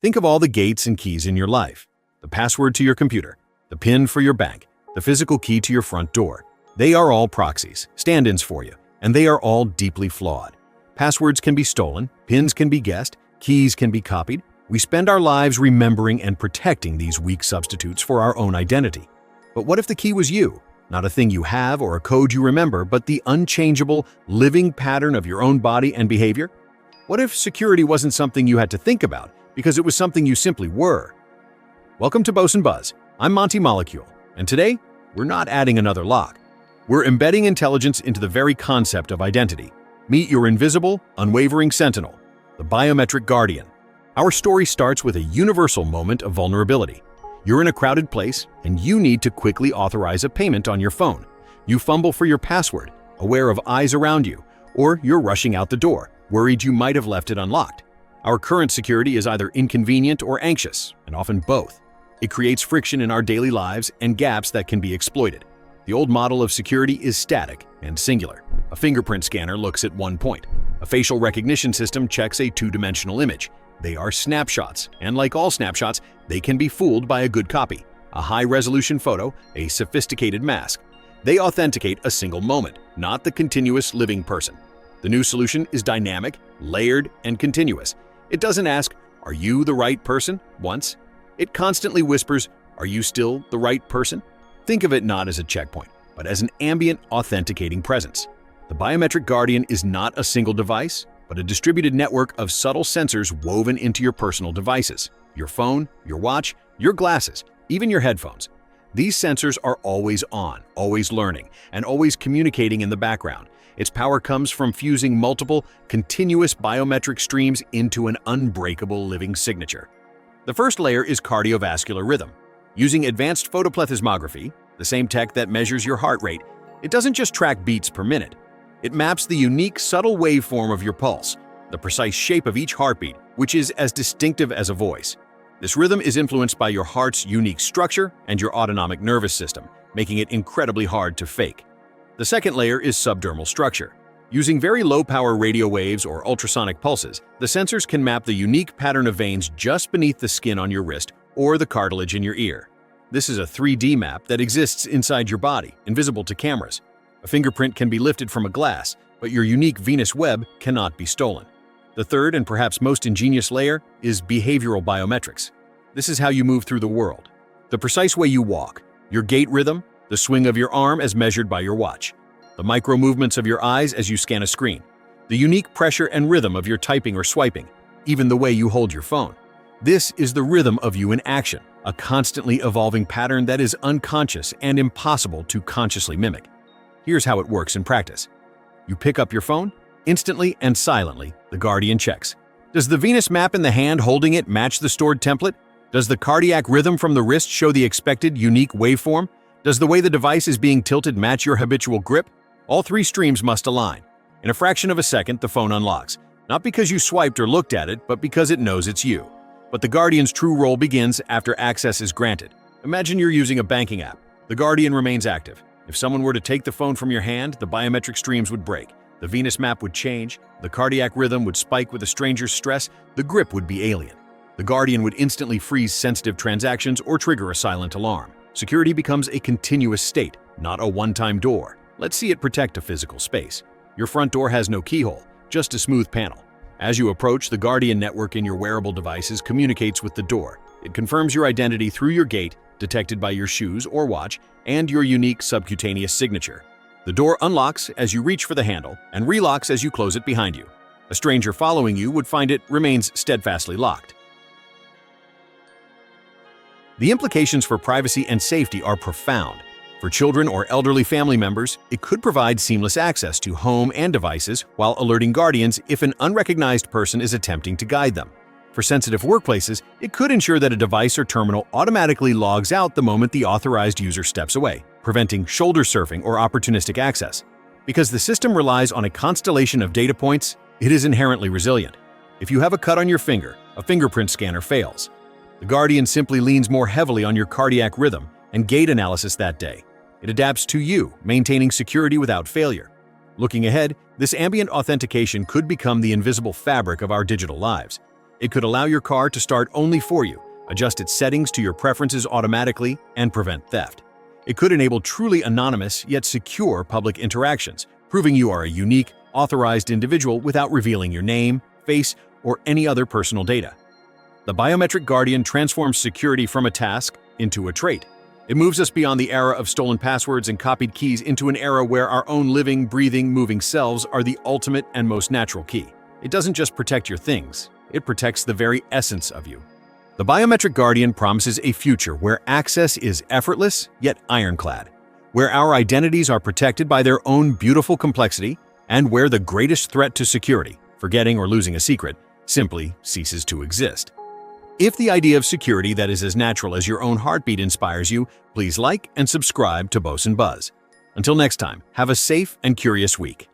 Think of all the gates and keys in your life. The password to your computer, the PIN for your bank, the physical key to your front door. They are all proxies, stand-ins for you, and they are all deeply flawed. Passwords can be stolen, PINs can be guessed, keys can be copied. We spend our lives remembering and protecting these weak substitutes for our own identity. But what if the key was you? Not a thing you have or a code you remember, but the unchangeable, living pattern of your own body and behavior? What if security wasn't something you had to think about, because it was something you simply were? Welcome to Boson Buzz. I'm Monty Molecule, and today, we're not adding another lock. We're embedding intelligence into the very concept of identity. Meet your invisible, unwavering sentinel, the Biometric Guardian. Our story starts with a universal moment of vulnerability. You're in a crowded place, and you need to quickly authorize a payment on your phone. You fumble for your password, aware of eyes around you, or you're rushing out the door, worried you might have left it unlocked. Our current security is either inconvenient or anxious, and often both. It creates friction in our daily lives and gaps that can be exploited. The old model of security is static and singular. A fingerprint scanner looks at one point. A facial recognition system checks a two-dimensional image. They are snapshots, and like all snapshots, they can be fooled by a good copy, a high-resolution photo, a sophisticated mask. They authenticate a single moment, not the continuous living person. The new solution is dynamic, layered, and continuous. It doesn't ask, "Are you the right person?" once. It constantly whispers, "Are you still the right person?" Think of it not as a checkpoint, but as an ambient, authenticating presence. The Biometric Guardian is not a single device, but a distributed network of subtle sensors woven into your personal devices. Your phone, your watch, your glasses, even your headphones. These sensors are always on, always learning, and always communicating in the background. Its power comes from fusing multiple, continuous biometric streams into an unbreakable living signature. The first layer is cardiovascular rhythm. Using advanced photoplethysmography, the same tech that measures your heart rate, it doesn't just track beats per minute. It maps the unique, subtle waveform of your pulse, the precise shape of each heartbeat, which is as distinctive as a voice. This rhythm is influenced by your heart's unique structure and your autonomic nervous system, making it incredibly hard to fake. The second layer is subdermal structure. Using very low-power radio waves or ultrasonic pulses, the sensors can map the unique pattern of veins just beneath the skin on your wrist or the cartilage in your ear. This is a 3D map that exists inside your body, invisible to cameras. A fingerprint can be lifted from a glass, but your unique venous web cannot be stolen. The third and perhaps most ingenious layer is behavioral biometrics. This is how you move through the world. The precise way you walk, your gait rhythm, the swing of your arm as measured by your watch, the micro movements of your eyes as you scan a screen, the unique pressure and rhythm of your typing or swiping, even the way you hold your phone. This is the rhythm of you in action, a constantly evolving pattern that is unconscious and impossible to consciously mimic. Here's how it works in practice. You pick up your phone, instantly and silently, the Guardian checks. Does the venous map in the hand holding it match the stored template? Does the cardiac rhythm from the wrist show the expected unique waveform? Does the way the device is being tilted match your habitual grip? All three streams must align. In a fraction of a second, the phone unlocks. Not because you swiped or looked at it, but because it knows it's you. But the Guardian's true role begins after access is granted. Imagine you're using a banking app. The Guardian remains active. If someone were to take the phone from your hand, the biometric streams would break. The venous map would change, the cardiac rhythm would spike with a stranger's stress, the grip would be alien. The Guardian would instantly freeze sensitive transactions or trigger a silent alarm. Security becomes a continuous state, not a one-time door. Let's see it protect a physical space. Your front door has no keyhole, just a smooth panel. As you approach, the Guardian network in your wearable devices communicates with the door. It confirms your identity through your gait, detected by your shoes or watch, and your unique subcutaneous signature. The door unlocks as you reach for the handle and relocks as you close it behind you. A stranger following you would find it remains steadfastly locked. The implications for privacy and safety are profound. For children or elderly family members, it could provide seamless access to home and devices while alerting guardians if an unrecognized person is attempting to guide them. For sensitive workplaces, it could ensure that a device or terminal automatically logs out the moment the authorized user steps away, preventing shoulder surfing or opportunistic access. Because the system relies on a constellation of data points, it is inherently resilient. If you have a cut on your finger, a fingerprint scanner fails. The Guardian simply leans more heavily on your cardiac rhythm and gait analysis that day. It adapts to you, maintaining security without failure. Looking ahead, this ambient authentication could become the invisible fabric of our digital lives. It could allow your car to start only for you, adjust its settings to your preferences automatically, and prevent theft. It could enable truly anonymous yet secure public interactions, proving you are a unique, authorized individual without revealing your name, face, or any other personal data. The Biometric Guardian transforms security from a task into a trait. It moves us beyond the era of stolen passwords and copied keys into an era where our own living, breathing, moving selves are the ultimate and most natural key. It doesn't just protect your things, it protects the very essence of you. The Biometric Guardian promises a future where access is effortless yet ironclad, where our identities are protected by their own beautiful complexity, and where the greatest threat to security, forgetting or losing a secret, simply ceases to exist. If the idea of security that is as natural as your own heartbeat inspires you, please like and subscribe to Boson Buzz. Until next time, have a safe and curious week.